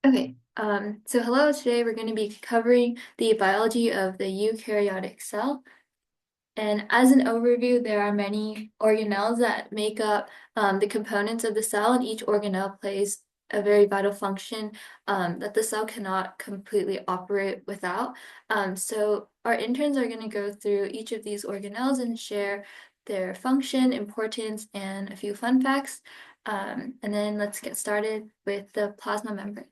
Okay, so hello, today we're going to be covering the biology of the eukaryotic cell. And as an overview, there are many organelles that make up the components of the cell, and each organelle plays a very vital function that the cell cannot completely operate without. So our interns are going to go through each of these organelles and share their function, importance, and a few fun facts. And then let's get started with the plasma membrane.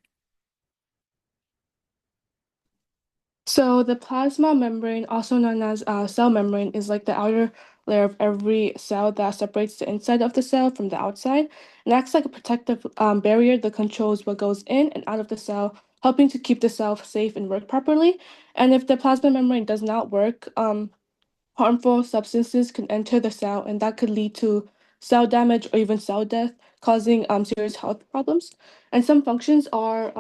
So the plasma membrane, also known as cell membrane, is like the outer layer of every cell that separates the inside of the cell from the outside and acts like a protective barrier that controls what goes in and out of the cell, helping to keep the cell safe and work properly. And if the plasma membrane does not work, harmful substances can enter the cell, and that could lead to cell damage or even cell death, causing serious health problems. And some functions are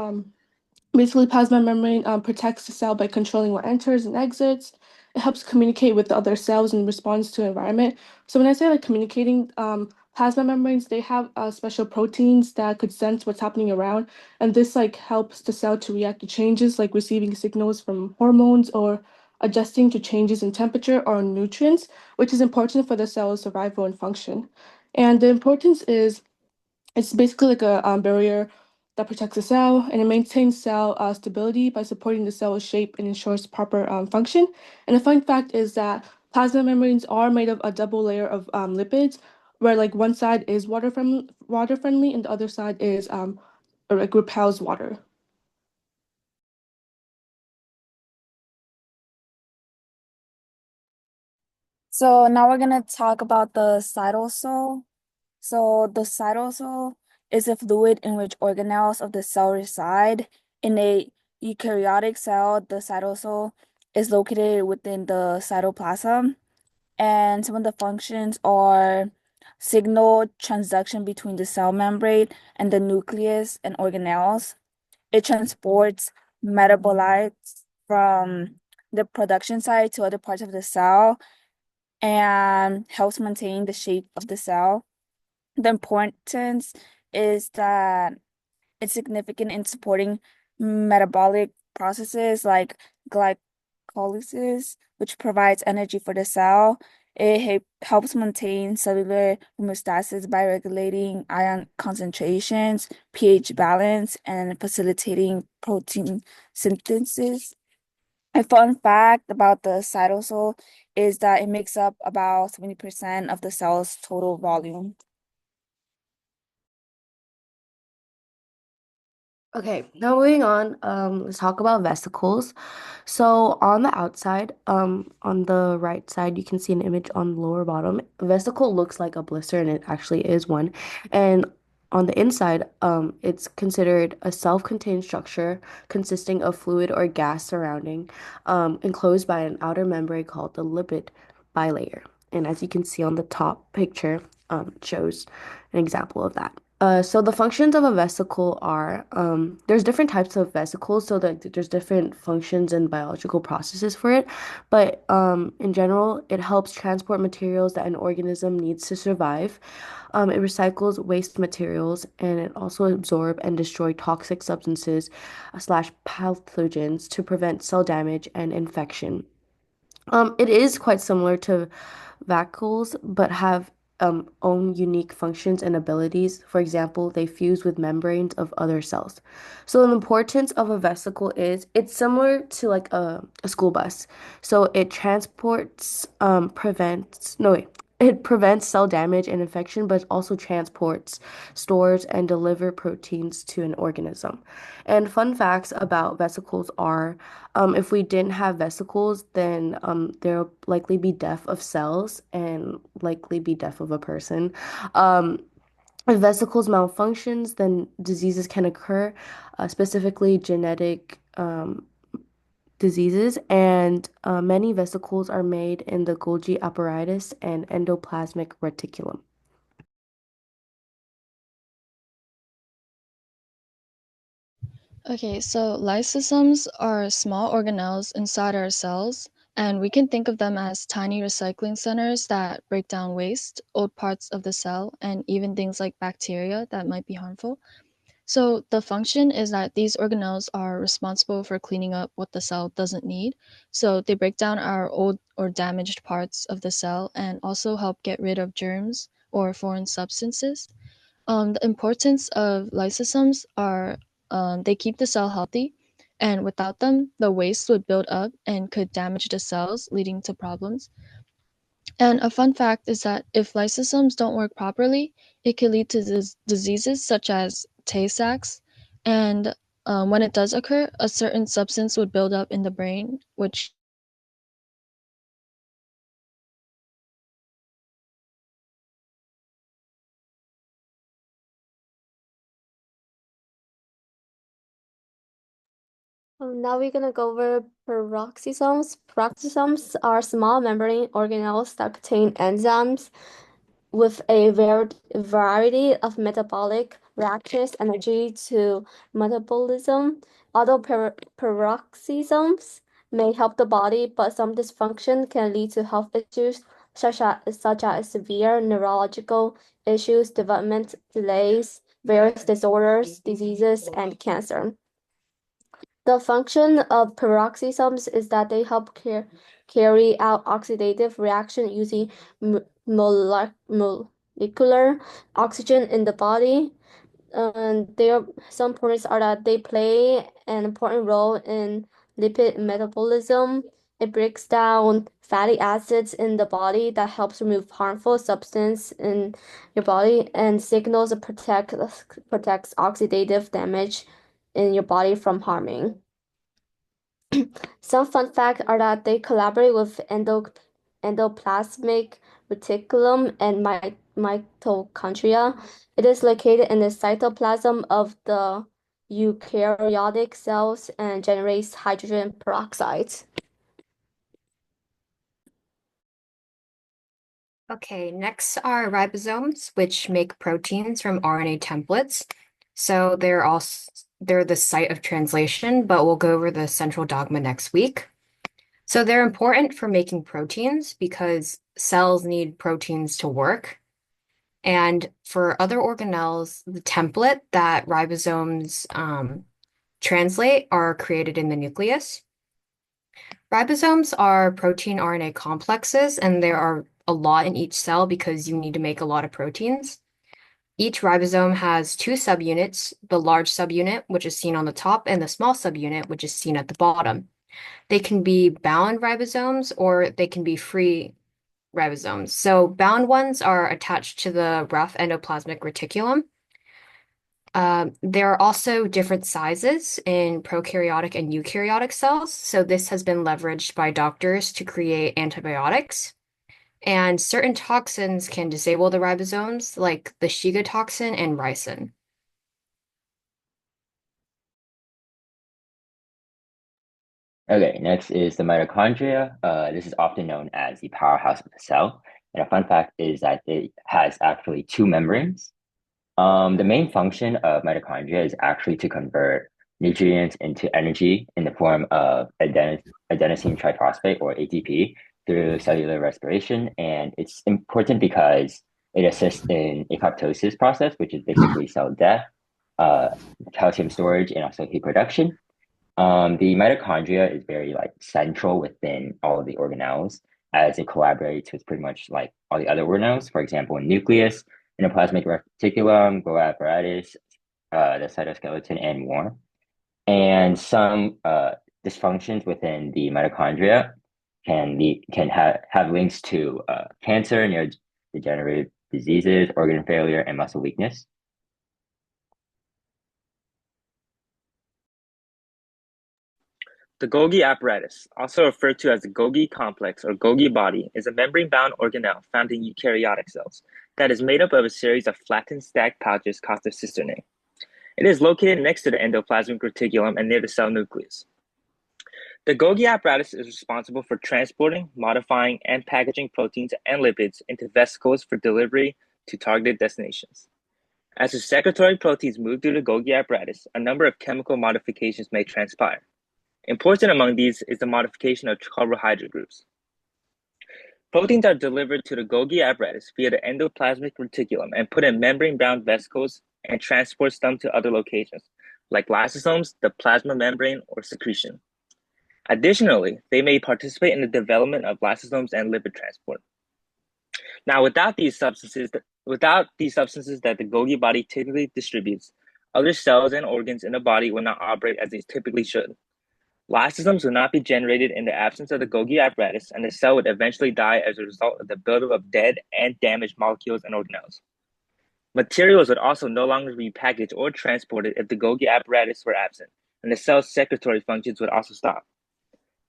basically, plasma membrane protects the cell by controlling what enters and exits. It helps communicate with the other cells in response to environment. So when I say like communicating, plasma membranes, they have special proteins that could sense what's happening around, and this like helps the cell to react to changes, like receiving signals from hormones or adjusting to changes in temperature or nutrients, which is important for the cell's survival and function. And the importance is it's basically like a barrier that protects the cell, and it maintains cell stability by supporting the cell's shape and ensures proper function. And the fun fact is that plasma membranes are made of a double layer of lipids, where like one side is water friendly, and the other side is or, like repels water. So now we're gonna talk about the cytosol. So the cytosol is a fluid in which organelles of the cell reside. In a eukaryotic cell, the cytosol is located within the cytoplasm, and some of the functions are signal transduction between the cell membrane and the nucleus and organelles. It transports metabolites from the production site to other parts of the cell and helps maintain the shape of the cell. The importance is that it's significant in supporting metabolic processes like glycolysis, which provides energy for the cell. It helps maintain cellular homeostasis by regulating ion concentrations, pH balance, and facilitating protein synthesis. A fun fact about the cytosol is that it makes up about 70% of the cell's total volume. Okay, now moving on, let's talk about vesicles. So on the outside, on the right side, you can see an image on the lower bottom. A vesicle looks like a blister, and it actually is one. And on the inside, it's considered a self-contained structure consisting of fluid or gas surrounding, enclosed by an outer membrane called the lipid bilayer. And as you can see on the top picture, it shows an example of that. So the functions of a vesicle are there's different types of vesicles, so that there's different functions and biological processes for it. But in general, it helps transport materials that an organism needs to survive. It recycles waste materials, and it also absorb and destroy toxic substances slash pathogens to prevent cell damage and infection. It is quite similar to vacuoles, but have own unique functions and abilities. For example, they fuse with membranes of other cells. So the importance of a vesicle is it's similar to like a school bus. So it transports, prevents, no wait, it prevents cell damage and infection, but also transports, stores, and deliver proteins to an organism. And fun facts about vesicles are if we didn't have vesicles, then there'll likely be death of cells and likely be death of a person. Um, if vesicles malfunctions, then diseases can occur, specifically genetic diseases, and many vesicles are made in the Golgi apparatus and endoplasmic reticulum. Okay, so lysosomes are small organelles inside our cells, and we can think of them as tiny recycling centers that break down waste, old parts of the cell, and even things like bacteria that might be harmful. So the function is that these organelles are responsible for cleaning up what the cell doesn't need. So they break down our old or damaged parts of the cell and also help get rid of germs or foreign substances. The importance of lysosomes are they keep the cell healthy, and without them, the waste would build up and could damage the cells, leading to problems. And a fun fact is that if lysosomes don't work properly, it can lead to diseases such as Tay Sachs. And when it does occur, a certain substance would build up in the brain, which Now we're gonna go over peroxisomes. Peroxisomes are small membrane organelles that contain enzymes with a variety of metabolic reactions energy to metabolism. Although peroxisomes may help the body, but some dysfunction can lead to health issues such as severe neurological issues, development delays, various disorders, diseases, and cancer. The function of peroxisomes is that they help carry out oxidative reaction using molecular oxygen in the body. And some points are that they play an important role in lipid metabolism. It breaks down fatty acids in the body that helps remove harmful substance in your body and signals protects oxidative damage in your body from harming. Some fun facts are that they collaborate with endoplasmic reticulum and mitochondria. It is located in the cytoplasm of the eukaryotic cells and generates hydrogen peroxide. Okay, next are ribosomes, which make proteins from RNA templates. So they're the site of translation, but we'll go over the central dogma next week. So they're important for making proteins because cells need proteins to work. And for other organelles, the template that ribosomes translate are created in the nucleus. Ribosomes are protein RNA complexes, and there are a lot in each cell because you need to make a lot of proteins. Each ribosome has two subunits, the large subunit, which is seen on the top, and the small subunit, which is seen at the bottom. They can be bound ribosomes or they can be free ribosomes. So bound ones are attached to the rough endoplasmic reticulum. There are also different sizes in prokaryotic and eukaryotic cells. So this has been leveraged by doctors to create antibiotics. And certain toxins can disable the ribosomes, like the Shiga toxin and ricin. Okay, next is the mitochondria. This is often known as the powerhouse of the cell. And a fun fact is that it has actually two membranes. The main function of mitochondria is actually to convert nutrients into energy in the form of adenosine triphosphate or ATP through cellular respiration. And it's important because it assists in apoptosis process, which is basically cell death, calcium storage, and also heat production. The mitochondria is very like central within all of the organelles as it collaborates with pretty much like all the other organelles. For example, in nucleus, endoplasmic reticulum, Golgi apparatus, the cytoskeleton, and more. And some dysfunctions within the mitochondria can have links to cancer, neurodegenerative diseases, organ failure, and muscle weakness. The Golgi apparatus, also referred to as the Golgi complex or Golgi body, is a membrane-bound organelle found in eukaryotic cells that is made up of a series of flattened stacked pouches called the cisternae. It is located next to the endoplasmic reticulum and near the cell nucleus. The Golgi apparatus is responsible for transporting, modifying, and packaging proteins and lipids into vesicles for delivery to targeted destinations. As the secretory proteins move through the Golgi apparatus, a number of chemical modifications may transpire. Important among these is the modification of carbohydrate groups. Proteins are delivered to the Golgi apparatus via the endoplasmic reticulum and put in membrane-bound vesicles and transports them to other locations, like lysosomes, the plasma membrane, or secretion. Additionally, they may participate in the development of lysosomes and lipid transport. Now, without these substances that the Golgi body typically distributes, other cells and organs in the body will not operate as they typically should. Lysosomes will not be generated in the absence of the Golgi apparatus, and the cell would eventually die as a result of the buildup of dead and damaged molecules and organelles. Materials would also no longer be packaged or transported if the Golgi apparatus were absent, and the cell's secretory functions would also stop.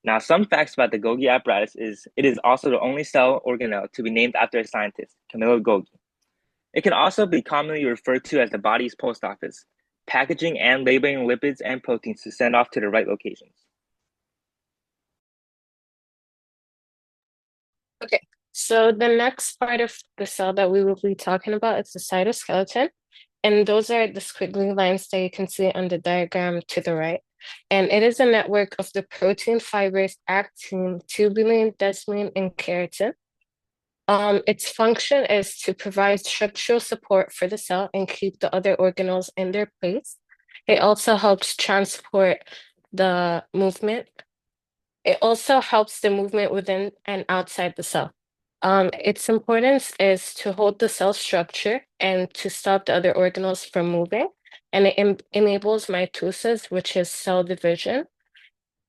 Now, some facts about the Golgi apparatus is it is also the only cell organelle to be named after a scientist, Camillo Golgi. It can also be commonly referred to as the body's post office, packaging and labeling lipids and proteins to send off to the right locations. Okay, so the next part of the cell that we will be talking about is the cytoskeleton. And those are the squiggly lines that you can see on the diagram to the right. And it is a network of the protein fibers, actin, tubulin, desmin, and keratin. Its function is to provide structural support for the cell and keep the other organelles in their place. It also helps transport the movement. It also helps the movement within and outside the cell. Its importance is to hold the cell structure and to stop the other organelles from moving. And it enables mitosis, which is cell division.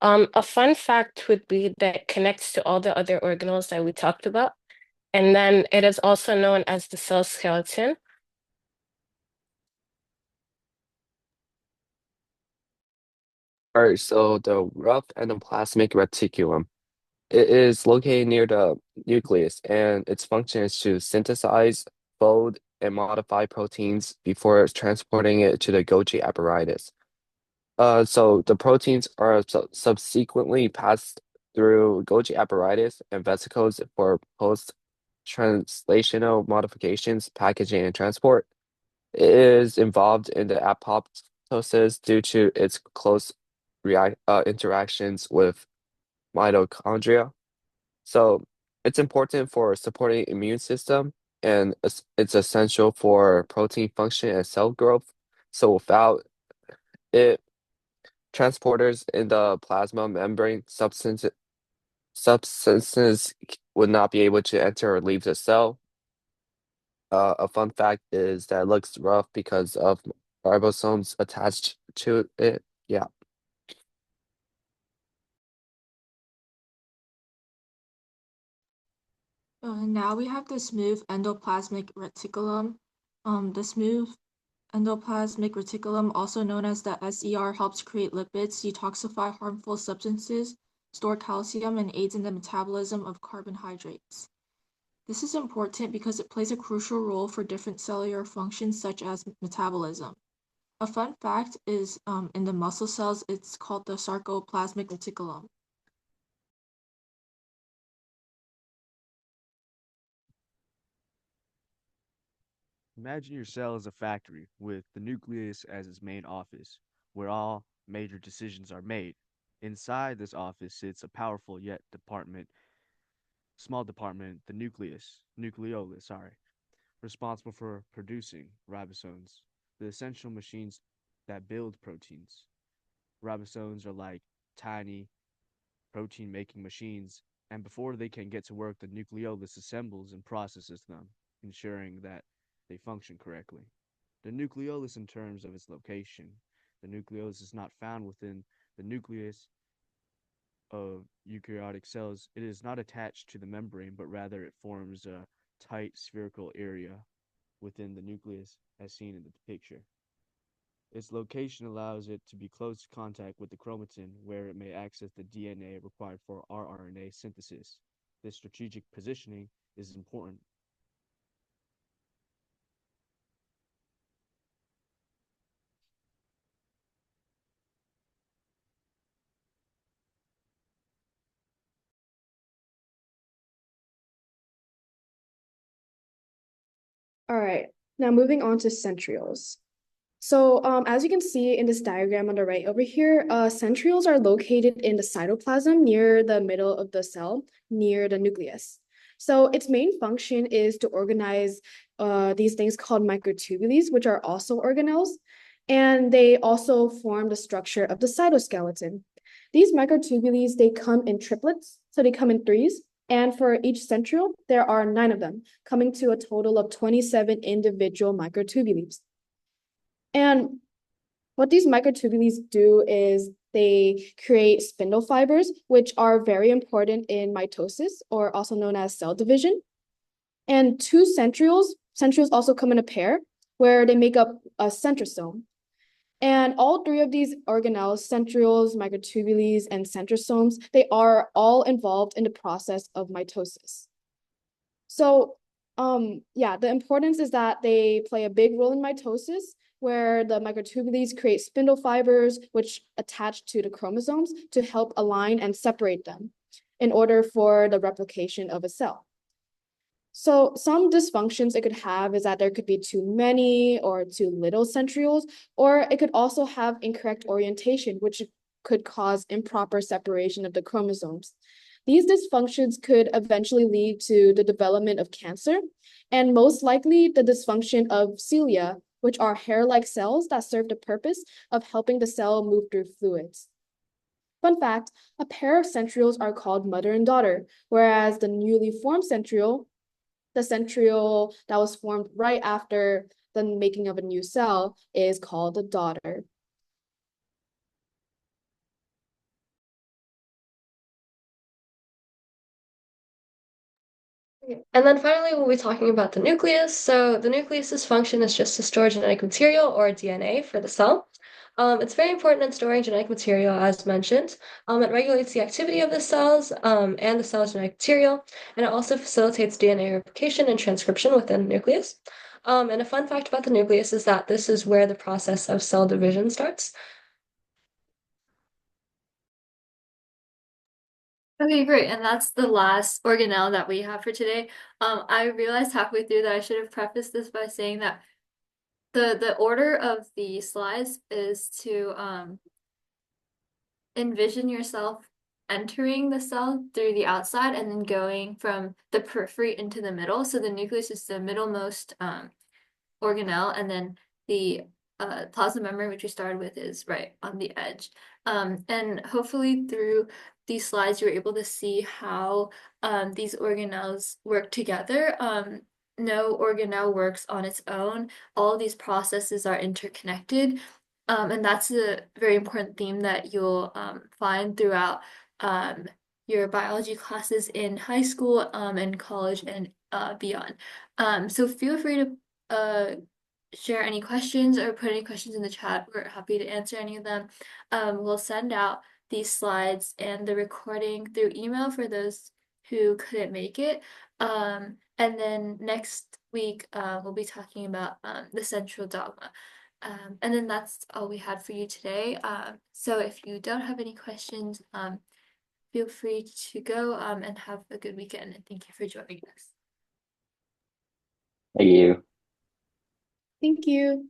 A fun fact would be that it connects to all the other organelles that we talked about. And then it is also known as the cell skeleton. All right, so the rough endoplasmic reticulum. It is located near the nucleus, and its function is to synthesize, fold, and modify proteins before transporting it to the Golgi apparatus. So the proteins are subsequently passed through Golgi apparatus and vesicles for post-translational modifications, packaging, and transport. It is involved in the apoptosis due to its close interactions with mitochondria. So it's important for supporting immune system and it's essential for protein function and cell growth. So without it, transporters in the plasma membrane substances would not be able to enter or leave the cell. A fun fact is that it looks rough because of ribosomes attached to it. Yeah. Now we have the smooth endoplasmic reticulum. The smooth endoplasmic reticulum, also known as the SER, helps create lipids, detoxify harmful substances, store calcium, and aids in the metabolism of carbohydrates. This is important because it plays a crucial role for different cellular functions such as metabolism. A fun fact is in the muscle cells, it's called the sarcoplasmic reticulum. Imagine your cell as a factory with the nucleus as its main office, where all major decisions are made. Inside this office sits a powerful yet small department, the nucleolus, responsible for producing ribosomes, the essential machines that build proteins. Ribosomes are like tiny protein-making machines, and before they can get to work, the nucleolus assembles and processes them, ensuring that they function correctly. The nucleolus, in terms of its location, the nucleolus is not found within the nucleus of eukaryotic cells. It is not attached to the membrane, but rather it forms a tight spherical area within the nucleus, as seen in the picture. Its location allows it to be close contact with the chromatin, where it may access the DNA required for rRNA synthesis. This strategic positioning is important. All right, now moving on to centrioles. So as you can see in this diagram on the right over here, centrioles are located in the cytoplasm near the middle of the cell, near the nucleus. So its main function is to organize these things called microtubules, which are also organelles, and they also form the structure of the cytoskeleton. These microtubules, they come in triplets, so they come in threes, and for each centriole, there are 9 of them, coming to a total of 27 individual microtubules. And what these microtubules do is they create spindle fibers, which are very important in mitosis, or also known as cell division. And two centrioles also come in a pair, where they make up a centrosome. And all 3 of these organelles, centrioles, microtubules, and centrosomes, they are all involved in the process of mitosis. So, yeah, the importance is that they play a big role in mitosis, where the microtubules create spindle fibers, which attach to the chromosomes to help align and separate them in order for the replication of a cell. So some dysfunctions it could have is that there could be too many or too little centrioles, or it could also have incorrect orientation, which could cause improper separation of the chromosomes. These dysfunctions could eventually lead to the development of cancer, and most likely the dysfunction of cilia, which are hair-like cells that serve the purpose of helping the cell move through fluids. Fun fact, a pair of centrioles are called mother and daughter, whereas the newly formed centriole, the centriole that was formed right after the making of a new cell, is called a daughter. And then finally, we'll be talking about the nucleus. So the nucleus's function is just to store genetic material, or DNA, for the cell. It's very important in storing genetic material, as mentioned. It regulates the activity of the cells and the cell's genetic material, and it also facilitates DNA replication and transcription within the nucleus. And a fun fact about the nucleus is that this is where the process of cell division starts. Okay, great. And that's the last organelle that we have for today. I realized halfway through that I should have prefaced this by saying that the order of the slides is to envision yourself entering the cell through the outside and then going from the periphery into the middle. So the nucleus is the middlemost organelle, and then the plasma membrane, which we started with, is right on the edge. And hopefully through these slides, you're able to see how these organelles work together. No organelle works on its own. All of these processes are interconnected. And that's a very important theme that you'll find throughout your biology classes in high school and college and beyond. So feel free to share any questions or put any questions in the chat. We're happy to answer any of them. We'll send out these slides and the recording through email for those who couldn't make it. And then next week, we'll be talking about the central dogma. And then that's all we had for you today. So if you don't have any questions, feel free to go and have a good weekend. And thank you for joining us. Thank you. Thank you.